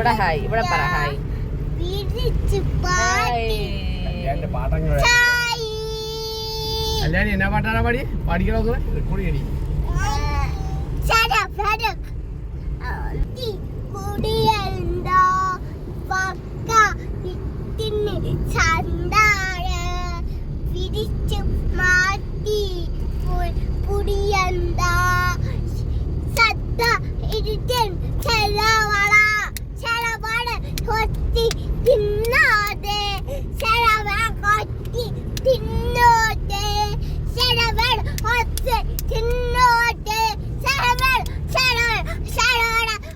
ഇവിടെ ഹായ്, ഇവിടെ പറ ഹായ്. കല്യാണി എന്നാ പാട്ടാണ് പാടി പാടിക്കണോ റെക്കോർഡ് ചെയ്യണി.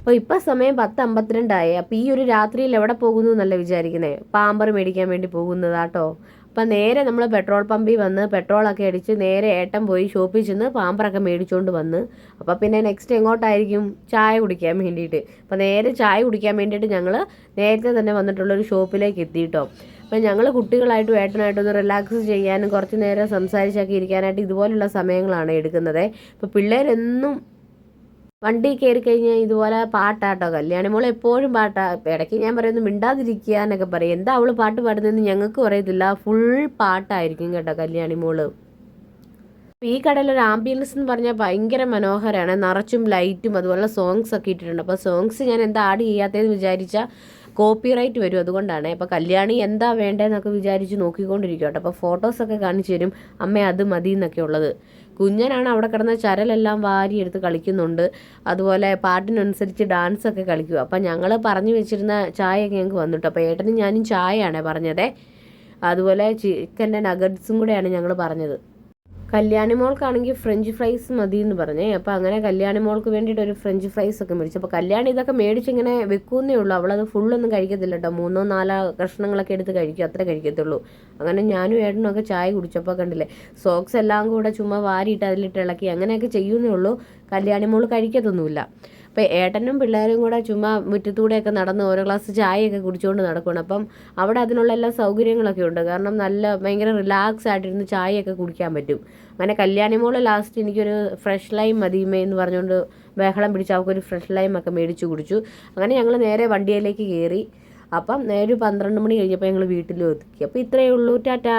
അപ്പോൾ ഇപ്പോൾ സമയം 10:52 അപ്പോൾ ഈ ഒരു രാത്രിയിൽ എവിടെ പോകുന്നു എന്നല്ല വിചാരിക്കുന്നത്, പാമ്പർ മേടിക്കാൻ വേണ്ടി പോകുന്നതാട്ടോ. അപ്പം നേരെ നമ്മൾ പെട്രോൾ പമ്പിൽ വന്ന് പെട്രോളൊക്കെ അടിച്ച് നേരെ ഏട്ടൻ പോയി ഷോപ്പിൽ ചെന്ന് പാമ്പറൊക്കെ മേടിച്ചുകൊണ്ട് വന്ന്. അപ്പോൾ പിന്നെ നെക്സ്റ്റ് എങ്ങോട്ടായിരിക്കും? ചായ കുടിക്കാൻ വേണ്ടിയിട്ട്. അപ്പോൾ നേരെ ചായ കുടിക്കാൻ വേണ്ടിയിട്ട് ഞങ്ങൾ നേരത്തെ തന്നെ വന്നിട്ടുള്ളൊരു ഷോപ്പിലേക്ക് എത്തിയിട്ടോ. അപ്പം ഞങ്ങൾ കുട്ടികളായിട്ടും ഏട്ടനായിട്ടൊന്ന് റിലാക്സ് ചെയ്യാനും കുറച്ച് നേരം സംസാരിച്ചൊക്കെ ഇരിക്കാനായിട്ട് ഇതുപോലുള്ള സമയങ്ങളാണ് എടുക്കുന്നത്. ഇപ്പോൾ പിള്ളേരെന്നും വണ്ടി കയറി കഴിഞ്ഞാൽ ഇതുപോലെ പാട്ടാട്ടോ. കല്യാണി മോൾ എപ്പോഴും പാട്ടാ. ഇടയ്ക്ക് ഞാൻ പറയുന്നു മിണ്ടാതിരിക്കുക എന്നൊക്കെ പറയും. എന്താ അവൾ പാട്ട് പാടുന്നതെന്ന് ഞങ്ങൾക്ക് പറയത്തില്ല, ഫുൾ പാട്ടായിരിക്കും കേട്ടോ കല്യാണി മോള്. ഈ കടയിലൊരു ആംബിയൻസ് എന്ന് പറഞ്ഞാൽ ഭയങ്കര മനോഹരമാണ്. നിറച്ചും ലൈറ്റും അതുപോലെ സോങ്സ് ഒക്കെ ഇട്ടിട്ടുണ്ട്. അപ്പോൾ സോങ്സ് ഞാൻ എന്താ ആഡ് ചെയ്യാത്തതെന്ന് വിചാരിച്ചാൽ കോപ്പിറൈറ്റ് വരും, അതുകൊണ്ടാണ്. അപ്പോൾ കല്യാണി എന്താ വേണ്ടതെന്നൊക്കെ വിചാരിച്ച് നോക്കിക്കൊണ്ടിരിക്കും കേട്ടോ. അപ്പോൾ ഫോട്ടോസൊക്കെ കാണിച്ചു തരും, അമ്മ അത് മതി എന്നൊക്കെ ഉള്ളത്. കുഞ്ഞനാണ് അവിടെ കിടന്ന ചരലെല്ലാം വാരിയെടുത്ത് കളിക്കുന്നുണ്ട്. അതുപോലെ പാട്ടിനനുസരിച്ച് ഡാൻസൊക്കെ കളിക്കുക. അപ്പം ഞങ്ങൾ പറഞ്ഞു വെച്ചിരുന്ന ചായയൊക്കെ ഞങ്ങൾക്ക് വന്നിട്ടു. അപ്പോൾ ഏട്ടനും ഞാനും ചായയാണ് പറഞ്ഞത്. അതുപോലെ ചിക്കൻ്റെ നഗറ്റ്സും കൂടെയാണ് ഞങ്ങൾ പറഞ്ഞത്. കല്യാണി മോൾക്കാണെങ്കിൽ ഫ്രഞ്ച് ഫ്രൈസ് മതി എന്ന് പറഞ്ഞേ. അപ്പോൾ അങ്ങനെ കല്യാണി മോൾക്ക് വേണ്ടിയിട്ട് ഒരു ഫ്രഞ്ച് ഫ്രൈസ് ഒക്കെ മേടിച്ചു. അപ്പോൾ കല്യാണി ഇതൊക്കെ മേടിച്ചിങ്ങനെ വെക്കുന്നേ ഉള്ളൂ, അവളത് ഫുള്ളൊന്നും കഴിക്കത്തില്ല കേട്ടോ. 3-4 കഷ്ണങ്ങളൊക്കെ എടുത്ത് കഴിക്കും, അത്ര കഴിക്കത്തുള്ളൂ. അങ്ങനെ ഞാനും ഏട്ടനും ഒക്കെ ചായ കുടിച്ചപ്പോൾ കണ്ടില്ലേ, സോക്സ് എല്ലാം കൂടെ ചുമ്മാ വാരിയിട്ട് അതിലിട്ട് ഇളക്കി അങ്ങനെയൊക്കെ ചെയ്യുന്നേ ഉള്ളൂ. കല്യാണി മോൾ കഴിക്കത്തൊന്നുമില്ല. അപ്പോൾ ഏട്ടനും പിള്ളേരും കൂടെ ചുമ്മാ മുറ്റത്തൂടെയൊക്കെ നടന്ന് ഓരോ ഗ്ലാസ് ചായയൊക്കെ കുടിച്ചുകൊണ്ട് നടക്കണം. അപ്പം അവിടെ അതിനുള്ള എല്ലാ സൗകര്യങ്ങളൊക്കെ ഉണ്ട്. കാരണം ഭയങ്കര റിലാക്സ് ആയിട്ടിരുന്ന് ചായയൊക്കെ കുടിക്കാൻ പറ്റും. അങ്ങനെ കല്യാണി മോള് ലാസ്റ്റ് എനിക്കൊരു ഫ്രഷ് ലൈം മതിയുമേ എന്ന് പറഞ്ഞുകൊണ്ട് ബഹളം പിടിച്ച് അവർക്കൊരു ഫ്രഷ് ലൈം ഒക്കെ മേടിച്ച് കുടിച്ചു. അങ്ങനെ ഞങ്ങൾ നേരെ വണ്ടിയിലേക്ക് കയറി. അപ്പം നേരെ 12 മണി കഴിഞ്ഞപ്പോൾ ഞങ്ങൾ വീട്ടിലും എത്തി. അപ്പോൾ ഇത്രയേ ഉള്ളൂ, ടാറ്റാ.